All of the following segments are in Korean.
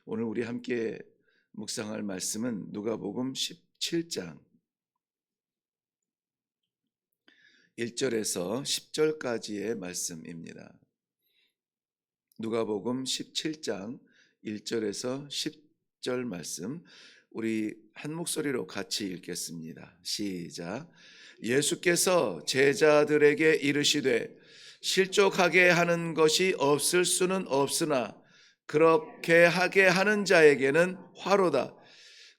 오늘 우리 함께 묵상할 말씀은 누가복음 17장 1절에서 10절까지의 말씀입니다. 누가복음 17장 1절에서 10절 말씀, 우리 한 목소리로 같이 읽겠습니다. 시작. 예수께서 제자들에게 이르시되 실족하게 하는 것이 없을 수는 없으나 그렇게 하게 하는 자에게는 화로다.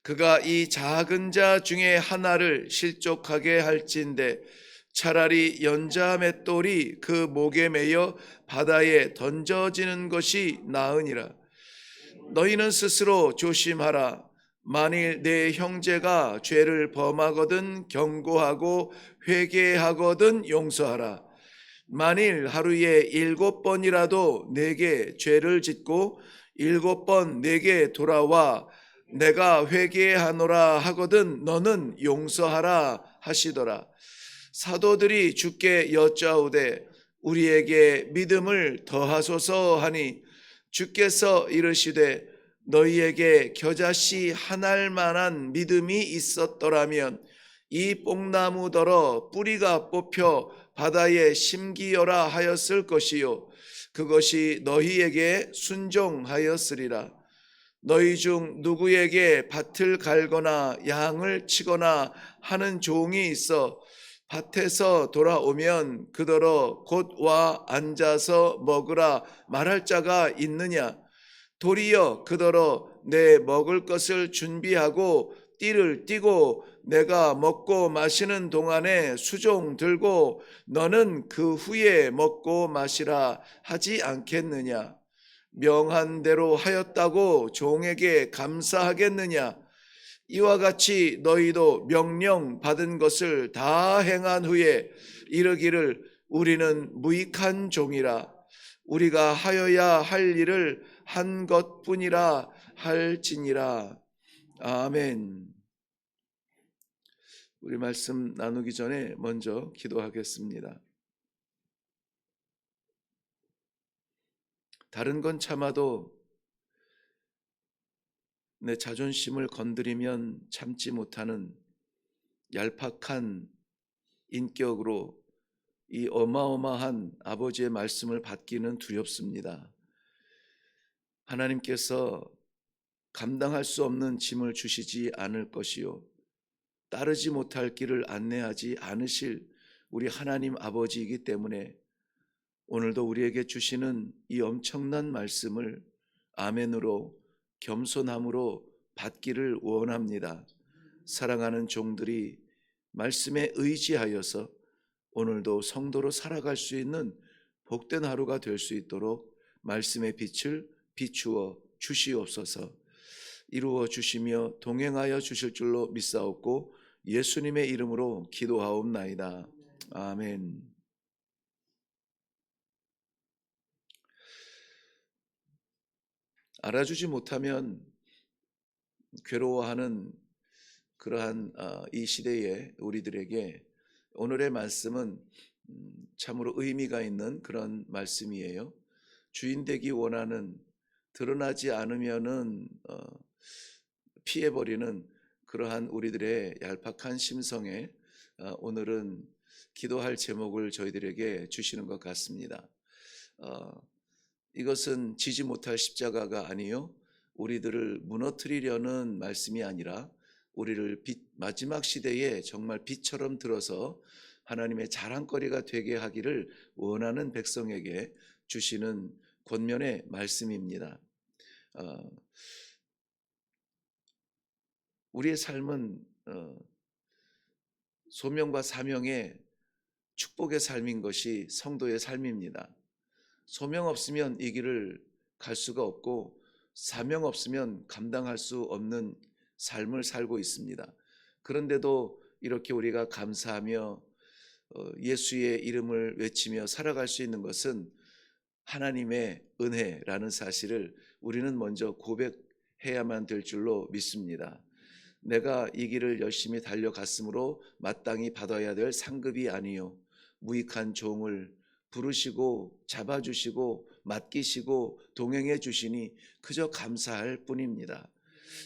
그가 이 작은 자 중에 하나를 실족하게 할진대 차라리 연자 맷돌이 그 목에 매여 바다에 던져지는 것이 나으니라. 너희는 스스로 조심하라. 만일 내 형제가 죄를 범하거든 경고하고 회개하거든 용서하라. 만일 하루에 7번이라도 내게 죄를 짓고 7번 내게 돌아와 내가 회개하노라 하거든 너는 용서하라 하시더라. 사도들이 주께 여짜오되 우리에게 믿음을 더하소서 하니 주께서 이르시되 너희에게 겨자씨 한 알 만한 믿음이 있었더라면 이 뽕나무더러 뿌리가 뽑혀 바다에 심기어라 하였을 것이요 그것이 너희에게 순종하였으리라. 너희 중 누구에게 밭을 갈거나 양을 치거나 하는 종이 있어 밭에서 돌아오면 그더러 곧 와 앉아서 먹으라 말할 자가 있느냐? 도리어 그더러 내 먹을 것을 준비하고 띠를 띠고 내가 먹고 마시는 동안에 수종 들고 너는 그 후에 먹고 마시라 하지 않겠느냐? 명한 대로 하였다고 종에게 감사하겠느냐? 이와 같이 너희도 명령 받은 것을 다 행한 후에 이르기를 우리는 무익한 종이라. 우리가 하여야 할 일을 한 것뿐이라 할지니라. 아멘. 우리 말씀 나누기 전에 먼저 기도하겠습니다. 다른 건 참아도 내 자존심을 건드리면 참지 못하는 얄팍한 인격으로 이 어마어마한 아버지의 말씀을 받기는 두렵습니다. 하나님께서 감당할 수 없는 짐을 주시지 않을 것이요 따르지 못할 길을 안내하지 않으실 우리 하나님 아버지이기 때문에 오늘도 우리에게 주시는 이 엄청난 말씀을 아멘으로 겸손함으로 받기를 원합니다. 사랑하는 종들이 말씀에 의지하여서 오늘도 성도로 살아갈 수 있는 복된 하루가 될 수 있도록 말씀의 빛을 비추어 주시옵소서. 이루어 주시며 동행하여 주실 줄로 믿사옵고 예수님의 이름으로 기도하옵나이다. 아멘. 알아주지 못하면 괴로워하는 그러한 이 시대에 우리들에게 오늘의 말씀은 참으로 의미가 있는 그런 말씀이에요. 주인 되기 원하는, 드러나지 않으면은 피해버리는 그러한 우리들의 얄팍한 심성에 오늘은 기도할 제목을 저희들에게 주시는 것 같습니다. 이것은 지지 못할 십자가가 아니요 우리들을 무너뜨리려는 말씀이 아니라 우리를 마지막 시대에 정말 빛처럼 들어서 하나님의 자랑거리가 되게 하기를 원하는 백성에게 주시는 권면의 말씀입니다. 우리의 삶은 소명과 사명의 축복의 삶인 것이 성도의 삶입니다. 소명 없으면 이 길을 갈 수가 없고 사명 없으면 감당할 수 없는 삶을 살고 있습니다. 그런데도 이렇게 우리가 감사하며 예수의 이름을 외치며 살아갈 수 있는 것은 하나님의 은혜라는 사실을 우리는 먼저 고백해야만 될 줄로 믿습니다. 내가 이 길을 열심히 달려갔으므로 마땅히 받아야 될 상급이 아니요 무익한 종을 부르시고 잡아주시고 맡기시고 동행해 주시니 그저 감사할 뿐입니다.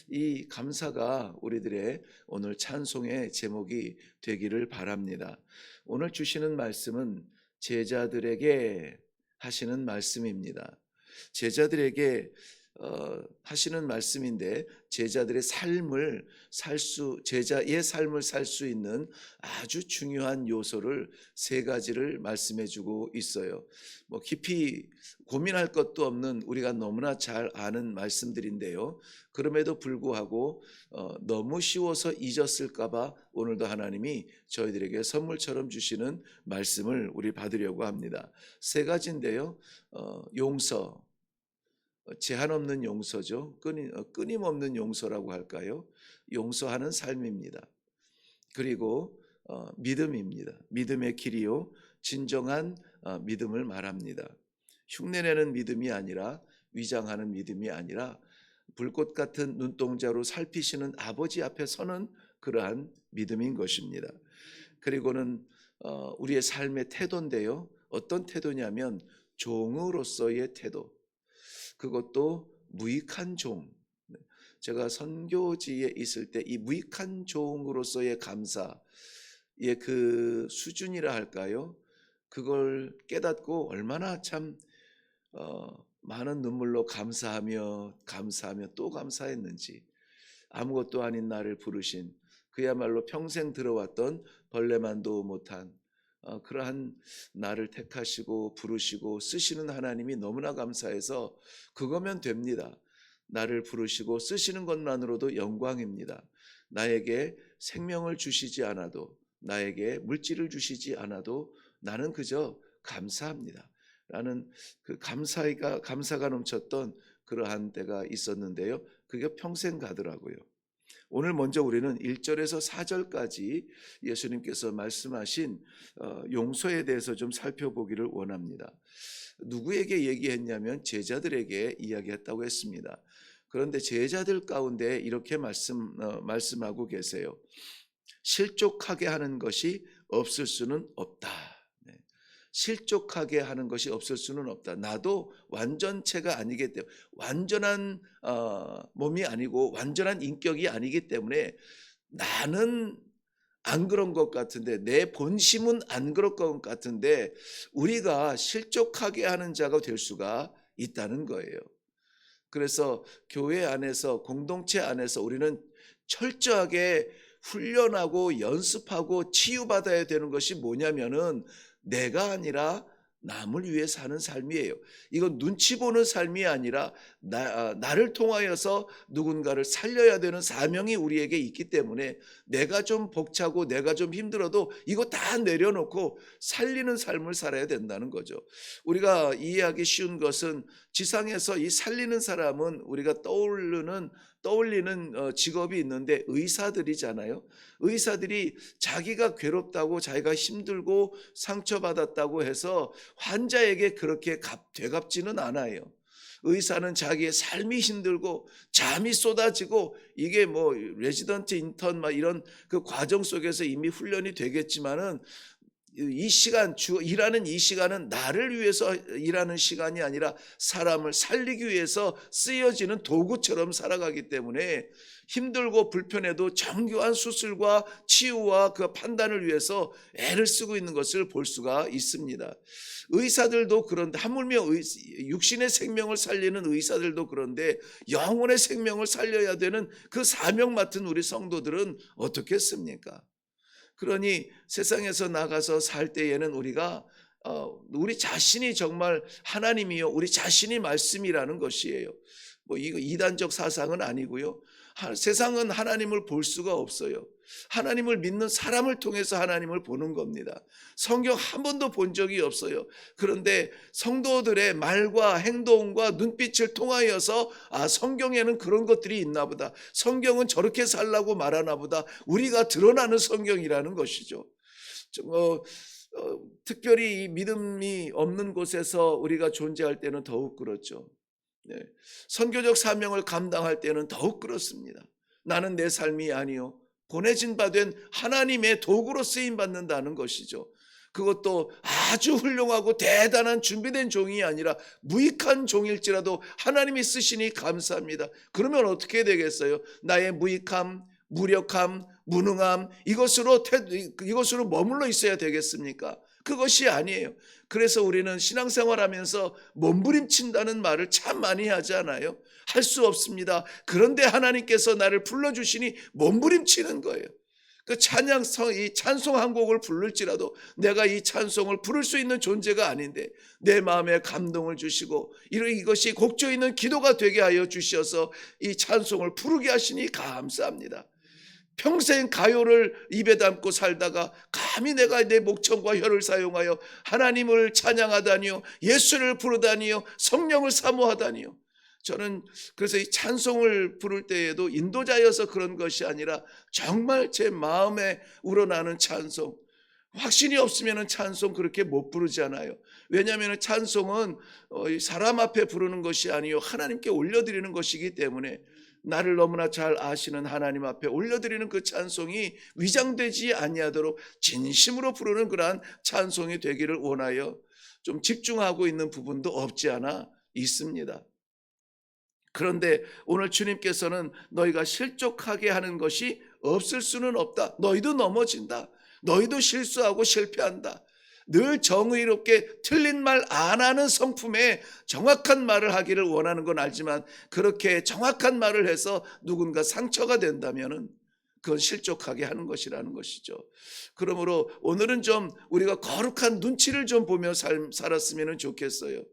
이 감사가 우리들의 오늘 찬송의 제목이 되기를 바랍니다. 오늘 주시는 말씀은 제자들에게 하시는 말씀입니다. 제자들에게 하시는 말씀인데, 제자의 삶을 살 수 있는 아주 중요한 요소를 세 가지를 말씀해 주고 있어요. 뭐 깊이 고민할 것도 없는 우리가 너무나 잘 아는 말씀들인데요. 그럼에도 불구하고 너무 쉬워서 잊었을까봐 오늘도 하나님이 저희들에게 선물처럼 주시는 말씀을 우리 받으려고 합니다. 세 가지인데요. 용서, 제한 없는 용서죠. 끊임없는 용서라고 할까요? 용서하는 삶입니다. 그리고 믿음입니다. 믿음의 길이요, 진정한 믿음을 말합니다. 흉내내는 믿음이 아니라, 위장하는 믿음이 아니라 불꽃 같은 눈동자로 살피시는 아버지 앞에 서는 그러한 믿음인 것입니다. 그리고는 우리의 삶의 태도인데요. 어떤 태도냐면 종으로서의 태도. 그것도 무익한 종. 제가 선교지에 있을 때 이 무익한 종으로서의 감사의 그 수준이라 할까요? 그걸 깨닫고 얼마나 참 많은 눈물로 감사하며 또 감사했는지. 아무것도 아닌 나를 부르신, 그야말로 평생 들어왔던 벌레만도 못한 그러한 나를 택하시고 부르시고 쓰시는 하나님이 너무나 감사해서 그거면 됩니다. 나를 부르시고 쓰시는 것만으로도 영광입니다. 나에게 생명을 주시지 않아도, 나에게 물질을 주시지 않아도 나는 그저 감사합니다 라는 그 감사가 넘쳤던 그러한 때가 있었는데요. 그게 평생 가더라고요. 오늘 먼저 우리는 1절에서 4절까지 예수님께서 말씀하신 용서에 대해서 좀 살펴보기를 원합니다. 누구에게 얘기했냐면 제자들에게 이야기했다고 했습니다. 그런데 제자들 가운데 이렇게 말씀하고 계세요. 실족하게 하는 것이 없을 수는 없다. 실족하게 하는 것이 없을 수는 없다. 나도 완전체가 아니기 때문에, 완전한 몸이 아니고 완전한 인격이 아니기 때문에 나는 안 그런 것 같은데, 내 본심은 안 그럴 것 같은데 우리가 실족하게 하는 자가 될 수가 있다는 거예요. 그래서 교회 안에서, 공동체 안에서 우리는 철저하게 훈련하고 연습하고 치유받아야 되는 것이 뭐냐면은 내가 아니라 남을 위해 사는 삶이에요. 이건 눈치 보는 삶이 아니라 나를 통하여서 누군가를 살려야 되는 사명이 우리에게 있기 때문에 내가 좀 벅차고 내가 좀 힘들어도 이거 다 내려놓고 살리는 삶을 살아야 된다는 거죠. 우리가 이해하기 쉬운 것은 지상에서 이 살리는 사람은 우리가 떠올리는 직업이 있는데 의사들이잖아요. 의사들이 자기가 괴롭다고, 자기가 힘들고 상처받았다고 해서 환자에게 그렇게 되갚지는 않아요. 의사는 자기의 삶이 힘들고 잠이 쏟아지고, 이게 뭐 레지던트 인턴 막 이런 그 과정 속에서 이미 훈련이 되겠지만은 이 시간, 일하는 이 시간은 나를 위해서 일하는 시간이 아니라 사람을 살리기 위해서 쓰여지는 도구처럼 살아가기 때문에 힘들고 불편해도 정교한 수술과 치유와 그 판단을 위해서 애를 쓰고 있는 것을 볼 수가 있습니다. 의사들도 그런데, 하물며 육신의 생명을 살리는 의사들도 그런데 영혼의 생명을 살려야 되는 그 사명 맡은 우리 성도들은 어떻겠습니까? 그러니 세상에서 나가서 살 때에는 우리가 우리 자신이 정말 하나님이요, 우리 자신이 말씀이라는 것이에요. 뭐 이거 이단적 사상은 아니고요. 세상은 하나님을 볼 수가 없어요. 하나님을 믿는 사람을 통해서 하나님을 보는 겁니다. 성경 한 번도 본 적이 없어요. 그런데 성도들의 말과 행동과 눈빛을 통하여서 성경에는 그런 것들이 있나 보다, 성경은 저렇게 살라고 말하나 보다, 우리가 드러나는 성경이라는 것이죠. 특별히 이 믿음이 없는 곳에서 우리가 존재할 때는 더욱 그렇죠. 선교적 사명을 감당할 때는 더욱 그렇습니다. 나는 내 삶이 아니요 보내진 바 된 하나님의 도구로 쓰임 받는다는 것이죠. 그것도 아주 훌륭하고 대단한 준비된 종이 아니라 무익한 종일지라도 하나님이 쓰시니 감사합니다. 그러면 어떻게 되겠어요? 나의 무익함, 무력함, 무능함 이것으로 머물러 있어야 되겠습니까? 그것이 아니에요. 그래서 우리는 신앙생활하면서 몸부림친다는 말을 참 많이 하지 않아요? 할 수 없습니다. 그런데 하나님께서 나를 불러주시니 몸부림치는 거예요. 그 이 찬송 한 곡을 부를지라도 내가 이 찬송을 부를 수 있는 존재가 아닌데 내 마음에 감동을 주시고 이것이 곡조 있는 기도가 되게 하여 주셔서 이 찬송을 부르게 하시니 감사합니다. 평생 가요를 입에 담고 살다가 감히 내가 내 목청과 혀를 사용하여 하나님을 찬양하다니요, 예수를 부르다니요, 성령을 사모하다니요. 저는 그래서 이 찬송을 부를 때에도 인도자여서 그런 것이 아니라 정말 제 마음에 우러나는 찬송, 확신이 없으면 찬송 그렇게 못 부르잖아요. 왜냐하면 찬송은 사람 앞에 부르는 것이 아니요 하나님께 올려드리는 것이기 때문에 나를 너무나 잘 아시는 하나님 앞에 올려드리는 그 찬송이 위장되지 아니하도록 진심으로 부르는 그러한 찬송이 되기를 원하여 좀 집중하고 있는 부분도 없지 않아 있습니다. 그런데 오늘 주님께서는 너희가 실족하게 하는 것이 없을 수는 없다. 너희도 넘어진다. 너희도 실수하고 실패한다. 늘 정의롭게 틀린 말 안 하는 성품에 정확한 말을 하기를 원하는 건 알지만 그렇게 정확한 말을 해서 누군가 상처가 된다면은 그건 실족하게 하는 것이라는 것이죠. 그러므로 오늘은 좀 우리가 거룩한 눈치를 좀 보며 살았으면 좋겠어요.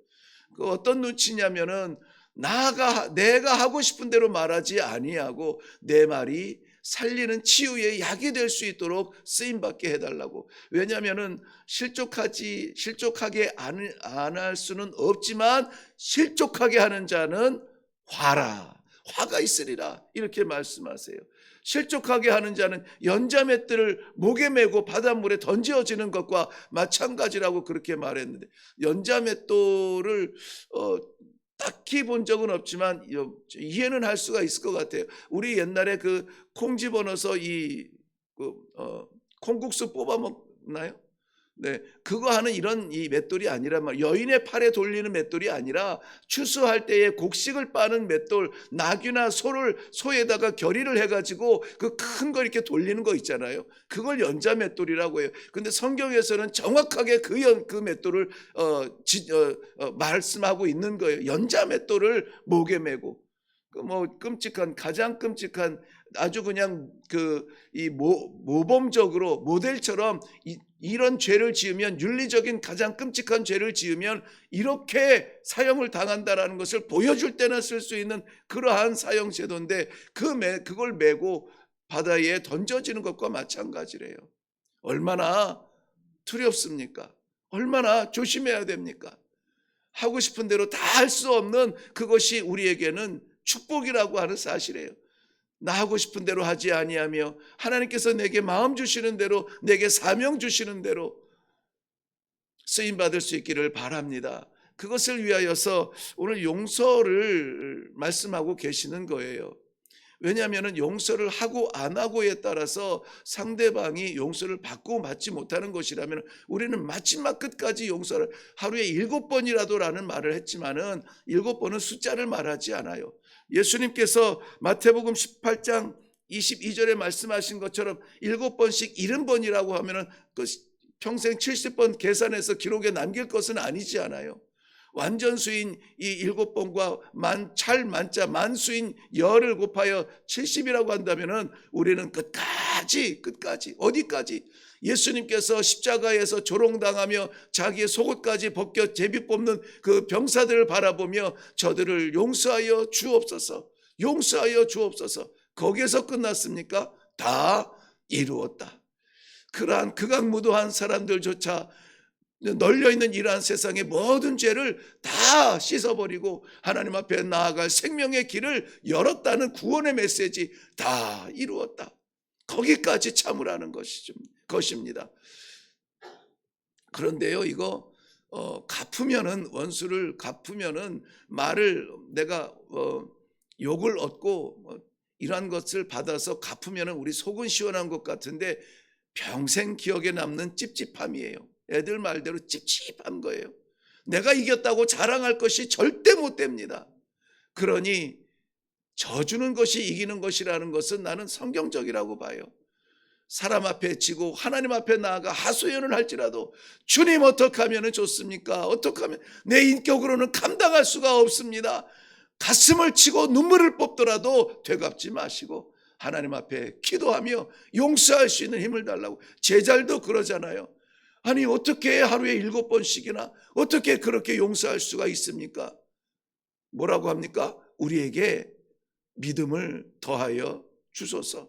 그 어떤 눈치냐면은 내가 하고 싶은 대로 말하지 아니하고 내 말이 살리는 치유의 약이 될 수 있도록 쓰임받게 해달라고. 왜냐하면은 실족하게 안 할 수는 없지만 실족하게 하는 자는 화가 있으리라 이렇게 말씀하세요. 실족하게 하는 자는 연자맷들을 목에 메고 바닷물에 던져지는 것과 마찬가지라고 그렇게 말했는데, 연자맷돌을 딱히 본 적은 없지만 이해는 할 수가 있을 것 같아요. 우리 옛날에 그 콩 집어넣어서 콩국수 뽑아 먹나요? 네, 그거 하는 이런 이 맷돌이 아니란 말이에요. 여인의 팔에 돌리는 맷돌이 아니라 추수할 때에 곡식을 빠는 맷돌, 나귀나 소에다가 결의를 해가지고 그 큰 거 이렇게 돌리는 거 있잖아요. 그걸 연자 맷돌이라고 해요. 근데 성경에서는 정확하게 그 맷돌을 말씀하고 있는 거예요. 연자 맷돌을 목에 메고. 가장 끔찍한 아주 그냥 모범적으로 모델처럼 이런 죄를 지으면, 윤리적인 가장 끔찍한 죄를 지으면 이렇게 사형을 당한다라는 것을 보여줄 때나 쓸 수 있는 그러한 사형 제도인데 그걸 메고 바다에 던져지는 것과 마찬가지래요. 얼마나 두렵습니까? 얼마나 조심해야 됩니까? 하고 싶은 대로 다 할 수 없는 그것이 우리에게는 축복이라고 하는 사실이에요. 나 하고 싶은 대로 하지 아니하며 하나님께서 내게 마음 주시는 대로, 내게 사명 주시는 대로 쓰임 받을 수 있기를 바랍니다. 그것을 위하여서 오늘 용서를 말씀하고 계시는 거예요. 왜냐하면 용서를 하고 안 하고에 따라서 상대방이 용서를 받고 받지 못하는 것이라면 우리는 마지막 끝까지 용서를 하루에 7번이라도라는 말을 했지만은 7번은 숫자를 말하지 않아요. 예수님께서 마태복음 18장 22절에 말씀하신 것처럼 7번씩 70번이라고 하면은 그 평생 70번 계산해서 기록에 남길 것은 아니지 않아요. 완전수인 이 7번과 만자 만수인 열을 곱하여 70이라고 한다면은 우리는 끝까지 어디까지 예수님께서 십자가에서 조롱당하며 자기의 속옷까지 벗겨 제비 뽑는 그 병사들을 바라보며 저들을 용서하여 주옵소서, 용서하여 주옵소서. 거기에서 끝났습니까? 다 이루었다. 그러한 극악무도한 사람들조차 널려있는 이러한 세상의 모든 죄를 다 씻어버리고 하나님 앞에 나아갈 생명의 길을 열었다는 구원의 메시지, 다 이루었다. 거기까지 참으라는 것입니다. 그런데요, 이거 원수를 갚으면은 말을 내가 욕을 얻고 이러한 것을 받아서 갚으면은 우리 속은 시원한 것 같은데 평생 기억에 남는 찝찝함이에요. 애들 말대로 찝찝한 거예요. 내가 이겼다고 자랑할 것이 절대 못 됩니다. 그러니 져주는 것이 이기는 것이라는 것은 나는 성경적이라고 봐요. 사람 앞에 지고 하나님 앞에 나아가 하소연을 할지라도 주님 어떻게 하면 좋습니까? 어떻게 하면 내 인격으로는 감당할 수가 없습니다. 가슴을 치고 눈물을 뽑더라도 되갚지 마시고 하나님 앞에 기도하며 용서할 수 있는 힘을 달라고. 제자들도 그러잖아요. 아니 어떻게 하루에 7번씩이나 어떻게 그렇게 용서할 수가 있습니까? 뭐라고 합니까? 우리에게 믿음을 더하여 주소서.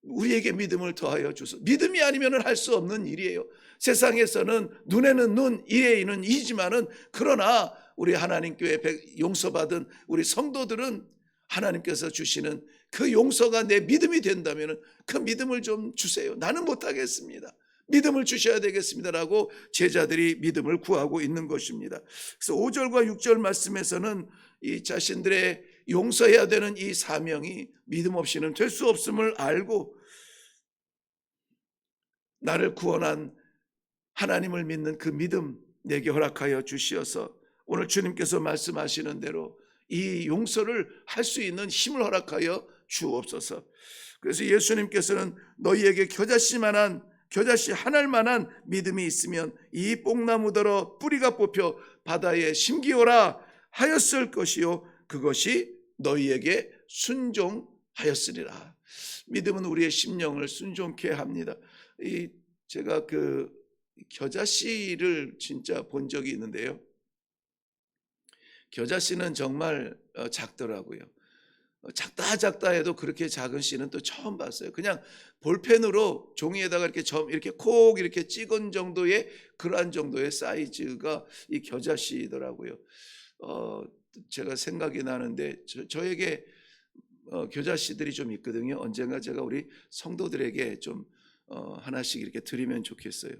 우리에게 믿음을 더하여 주소서. 믿음이 아니면 할 수 없는 일이에요. 세상에서는 눈에는 눈, 이에는 이지만은 그러나 우리 하나님 교회 용서받은 우리 성도들은 하나님께서 주시는 그 용서가 내 믿음이 된다면 그 믿음을 좀 주세요. 나는 못하겠습니다. 믿음을 주셔야 되겠습니다라고 제자들이 믿음을 구하고 있는 것입니다. 그래서 5절과 6절 말씀에서는 이 자신들의 용서해야 되는 이 사명이 믿음 없이는 될 수 없음을 알고 나를 구원한 하나님을 믿는 그 믿음 내게 허락하여 주시어서 오늘 주님께서 말씀하시는 대로 이 용서를 할 수 있는 힘을 허락하여 주옵소서. 그래서 예수님께서는 너희에게 겨자씨 하나만한 믿음이 있으면 이 뽕나무더러 뿌리가 뽑혀 바다에 심기오라 하였을 것이요 그것이 너희에게 순종하였으리라. 믿음은 우리의 심령을 순종케 합니다. 제가 그 겨자씨를 진짜 본 적이 있는데요. 겨자씨는 정말 작더라고요. 작다 해도 그렇게 작은 씨는 또 처음 봤어요. 그냥 볼펜으로 종이에다가 이렇게 이렇게 콕 이렇게 찍은 정도의 그러한 정도의 사이즈가 이 겨자씨더라고요. 제가 생각이 나는데 저에게 겨자씨들이 좀 있거든요. 언젠가 제가 우리 성도들에게 좀 하나씩 이렇게 드리면 좋겠어요.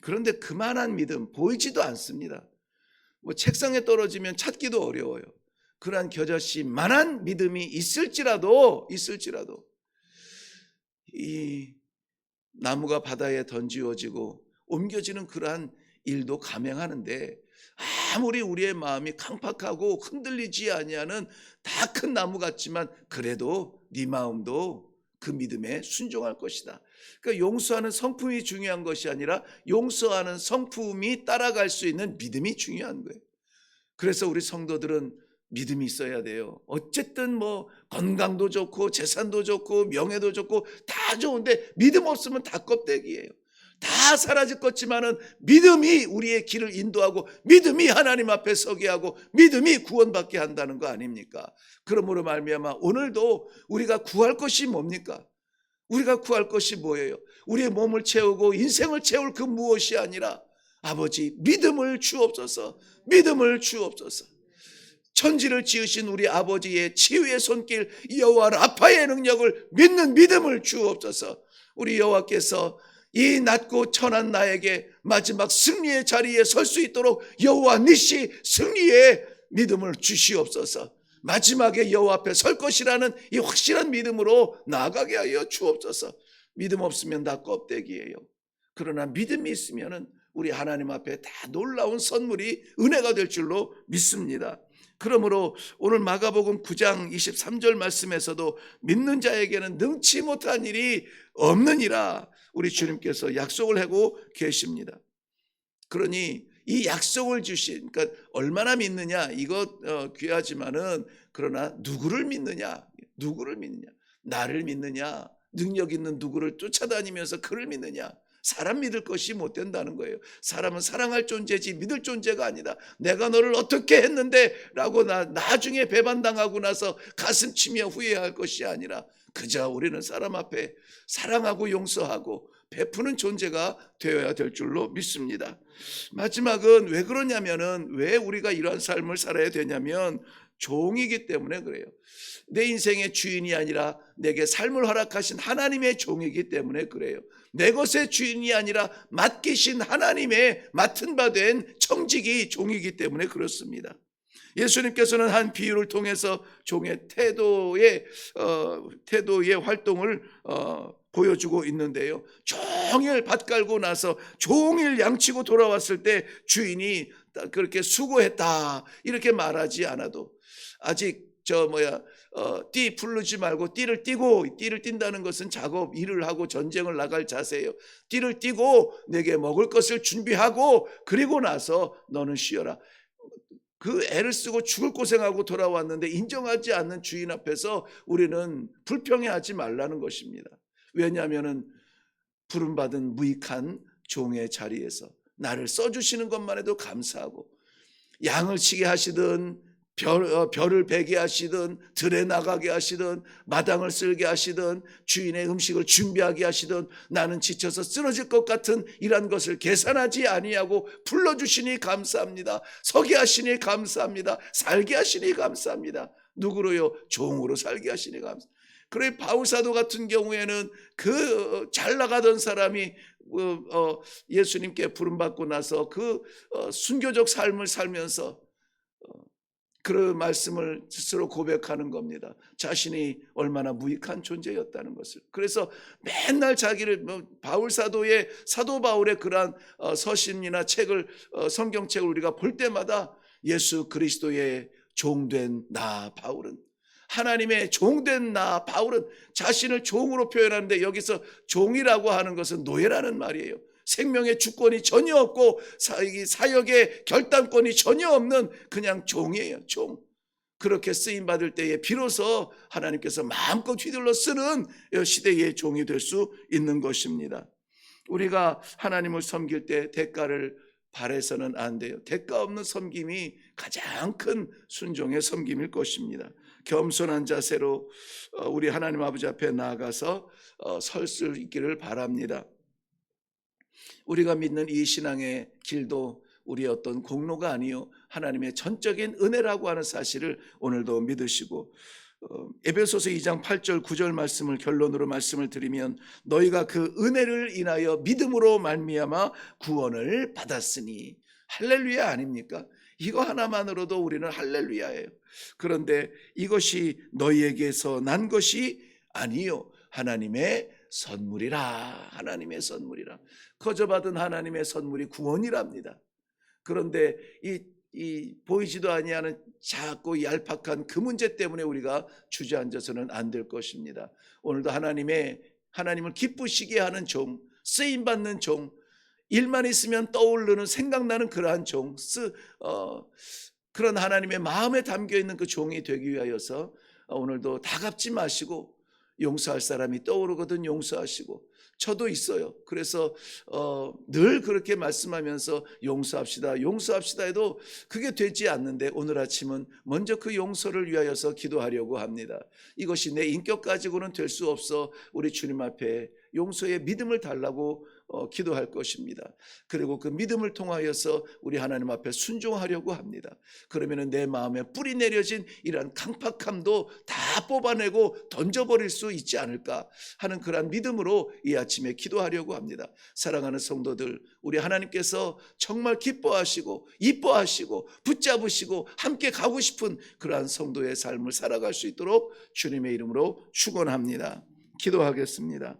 그런데 그만한 믿음 보이지도 않습니다. 뭐 책상에 떨어지면 찾기도 어려워요. 그러한 겨자씨만한 믿음이 있을지라도 이 나무가 바다에 던지어지고 옮겨지는 그러한 일도 감행하는데 아무리 우리의 마음이 강팍하고 흔들리지 아니하는 다 큰 나무 같지만 그래도 네 마음도 그 믿음에 순종할 것이다. 그러니까 용서하는 성품이 중요한 것이 아니라 용서하는 성품이 따라갈 수 있는 믿음이 중요한 거예요. 그래서 우리 성도들은 믿음이 있어야 돼요. 어쨌든 뭐 건강도 좋고 재산도 좋고 명예도 좋고 다 좋은데 믿음 없으면 다 껍데기예요. 다 사라질 것지만은 믿음이 우리의 길을 인도하고 믿음이 하나님 앞에 서게 하고 믿음이 구원받게 한다는 거 아닙니까? 그러므로 말미암아 오늘도 우리가 구할 것이 뭡니까? 우리가 구할 것이 뭐예요? 우리의 몸을 채우고 인생을 채울 그 무엇이 아니라 아버지 믿음을 주옵소서. 믿음을 주옵소서. 천지를 지으신 우리 아버지의 치유의 손길 여호와 라파의 능력을 믿는 믿음을 주옵소서. 우리 여호와께서 이 낮고 천한 나에게 마지막 승리의 자리에 설 수 있도록 여호와 니시 승리의 믿음을 주시옵소서. 마지막에 여호와 앞에 설 것이라는 이 확실한 믿음으로 나아가게 하여 주옵소서. 믿음 없으면 다 껍데기예요. 그러나 믿음이 있으면 우리 하나님 앞에 다 놀라운 선물이 은혜가 될 줄로 믿습니다. 그러므로 오늘 마가복음 9장 23절 말씀에서도 믿는 자에게는 능치 못한 일이 없느니라 우리 주님께서 약속을 하고 계십니다. 그러니 이 약속을 주신, 그러니까 얼마나 믿느냐 이거 귀하지만은 그러나 누구를 믿느냐, 나를 믿느냐, 능력 있는 누구를 쫓아다니면서 그를 믿느냐. 사람 믿을 것이 못 된다는 거예요. 사람은 사랑할 존재지 믿을 존재가 아니다. 내가 너를 어떻게 했는데 라고 나중에 배반당하고 나서 가슴 치며 후회할 것이 아니라 그저 우리는 사람 앞에 사랑하고 용서하고 베푸는 존재가 되어야 될 줄로 믿습니다. 마지막은 왜 그러냐면은 왜 우리가 이러한 삶을 살아야 되냐면 종이기 때문에 그래요. 내 인생의 주인이 아니라 내게 삶을 허락하신 하나님의 종이기 때문에 그래요. 내 것의 주인이 아니라 맡기신 하나님의 맡은 바 된 청직이 종이기 때문에 그렇습니다. 예수님께서는 한 비유를 통해서 종의 태도의 활동을 보여주고 있는데요. 종일 밭 깔고 나서 종일 양치고 돌아왔을 때 주인이 그렇게 수고했다 이렇게 말하지 않아도, 아직 띠 풀르지 말고 띠를 띠고, 띠를 띈다는 것은 작업 일을 하고 전쟁을 나갈 자세예요. 띠를 띠고 내게 먹을 것을 준비하고 그리고 나서 너는 쉬어라. 그 애를 쓰고 죽을 고생하고 돌아왔는데 인정하지 않는 주인 앞에서 우리는 불평해하지 말라는 것입니다. 왜냐하면 부름받은 무익한 종의 자리에서 나를 써주시는 것만 해도 감사하고, 양을 치게 하시든 별을 베게 하시든 들에 나가게 하시든 마당을 쓸게 하시든 주인의 음식을 준비하게 하시든 나는 지쳐서 쓰러질 것 같은 이런 것을 계산하지 아니하고 불러주시니 감사합니다. 서게 하시니 감사합니다. 살게 하시니 감사합니다. 누구로요? 종으로 살게 하시니 감사합니다. 그래 바울사도 같은 경우에는 그 잘 나가던 사람이 예수님께 부름받고 나서 그 순교적 삶을 살면서 그 말씀을 스스로 고백하는 겁니다. 자신이 얼마나 무익한 존재였다는 것을. 그래서 맨날 자기를 바울사도의 사도 바울의 그러한 서신이나 책을 성경책을 우리가 볼 때마다 예수 그리스도의 종된 나 바울은, 하나님의 종된 나 바울은 자신을 종으로 표현하는데, 여기서 종이라고 하는 것은 노예라는 말이에요. 생명의 주권이 전혀 없고 사역의 결단권이 전혀 없는 그냥 종이에요. 종. 그렇게 쓰임받을 때에 비로소 하나님께서 마음껏 휘둘러 쓰는 시대의 종이 될 수 있는 것입니다. 우리가 하나님을 섬길 때 대가를 바라서는 안 돼요. 대가 없는 섬김이 가장 큰 순종의 섬김일 것입니다. 겸손한 자세로 우리 하나님 아버지 앞에 나아가서 설 수 있기를 바랍니다. 우리가 믿는 이 신앙의 길도 우리의 어떤 공로가 아니요 하나님의 전적인 은혜라고 하는 사실을 오늘도 믿으시고, 에베소서 2장 8절 9절 말씀을 결론으로 말씀을 드리면, 너희가 그 은혜를 인하여 믿음으로 말미암아 구원을 받았으니, 할렐루야 아닙니까? 이거 하나만으로도 우리는 할렐루야예요. 그런데 이것이 너희에게서 난 것이 아니요 하나님의 선물이라. 하나님의 선물이라. 거저받은 하나님의 선물이 구원이랍니다. 그런데 이 보이지도 아니하는 작고 얄팍한 그 문제 때문에 우리가 주저앉아서는 안 될 것입니다. 오늘도 하나님을 기쁘시게 하는 종, 쓰임받는 종, 일만 있으면 떠오르는 생각나는 그러한 종, 그런 하나님의 마음에 담겨있는 그 종이 되기 위하여서 오늘도 다갑지 마시고, 용서할 사람이 떠오르거든 용서하시고, 저도 있어요. 그래서 늘 그렇게 말씀하면서 용서합시다 용서합시다 해도 그게 되지 않는데, 오늘 아침은 먼저 그 용서를 위하여서 기도하려고 합니다. 이것이 내 인격 가지고는 될 수 없어 우리 주님 앞에 용서의 믿음을 달라고 기도할 것입니다. 그리고 그 믿음을 통하여서 우리 하나님 앞에 순종하려고 합니다. 그러면 내 마음에 뿌리 내려진 이러한 강팍함도 다 뽑아내고 던져버릴 수 있지 않을까 하는 그러한 믿음으로 이 아침에 기도하려고 합니다. 사랑하는 성도들, 우리 하나님께서 정말 기뻐하시고 이뻐하시고 붙잡으시고 함께 가고 싶은 그러한 성도의 삶을 살아갈 수 있도록 주님의 이름으로 축원합니다. 기도하겠습니다.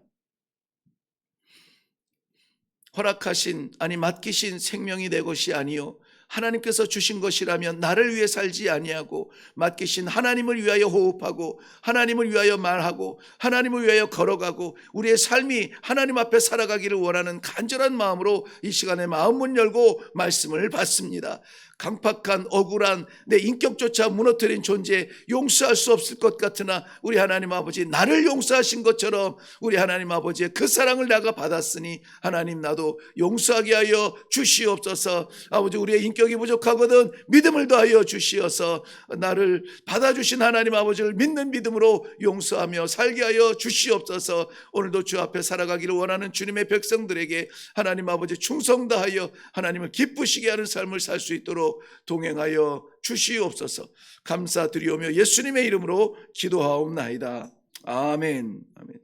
맡기신 생명이 내 것이 아니요 하나님께서 주신 것이라면 나를 위해 살지 아니하고 맡기신 하나님을 위하여 호흡하고 하나님을 위하여 말하고 하나님을 위하여 걸어가고 우리의 삶이 하나님 앞에 살아가기를 원하는 간절한 마음으로 이 시간에 마음문 열고 말씀을 받습니다. 강팍한 억울한 내 인격조차 무너뜨린 존재 용서할 수 없을 것 같으나 우리 하나님 아버지, 나를 용서하신 것처럼 우리 하나님 아버지의 그 사랑을 내가 받았으니 하나님 나도 용서하게 하여 주시옵소서. 아버지, 우리의 인격이 부족하거든 믿음을 더하여 주시어서 나를 받아주신 하나님 아버지를 믿는 믿음으로 용서하며 살게 하여 주시옵소서. 오늘도 주 앞에 살아가기를 원하는 주님의 백성들에게 하나님 아버지 충성 다하여 하나님을 기쁘시게 하는 삶을 살 수 있도록 동행하여 주시옵소서. 감사드리오며 예수님의 이름으로 기도하옵나이다. 아멘. 아멘.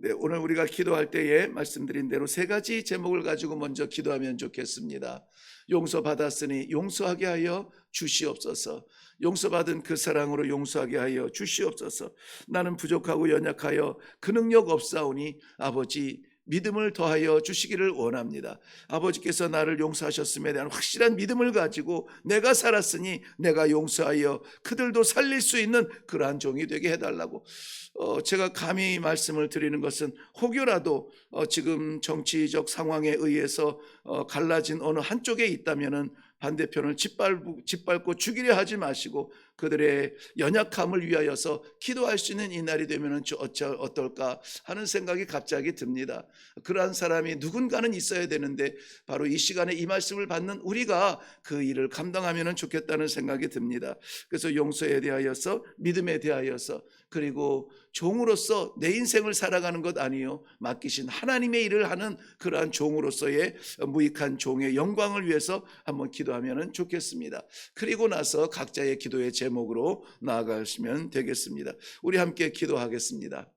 네, 오늘 우리가 기도할 때에 말씀드린 대로 세 가지 제목을 가지고 먼저 기도하면 좋겠습니다. 용서받았으니 용서하게 하여 주시옵소서. 용서받은 그 사랑으로 용서하게 하여 주시옵소서. 나는 부족하고 연약하여 그 능력 없사오니 아버지 믿음을 더하여 주시기를 원합니다. 아버지께서 나를 용서하셨음에 대한 확실한 믿음을 가지고 내가 살았으니 내가 용서하여 그들도 살릴 수 있는 그러한 종이 되게 해달라고. 제가 감히 말씀을 드리는 것은 혹여라도 지금 정치적 상황에 의해서 갈라진 어느 한쪽에 있다면은 반대편을 짓밟고 죽이려 하지 마시고 그들의 연약함을 위하여서 기도할 수 있는 이 날이 되면 어떨까 하는 생각이 갑자기 듭니다. 그러한 사람이 누군가는 있어야 되는데 바로 이 시간에 이 말씀을 받는 우리가 그 일을 감당하면 좋겠다는 생각이 듭니다. 그래서 용서에 대하여서, 믿음에 대하여서, 그리고 종으로서 내 인생을 살아가는 것 아니요 맡기신 하나님의 일을 하는 그러한 종으로서의 무익한 종의 영광을 위해서 한번 기도하면 좋겠습니다. 그리고 나서 각자의 기도의 제목으로 나아가시면 되겠습니다. 우리 함께 기도하겠습니다.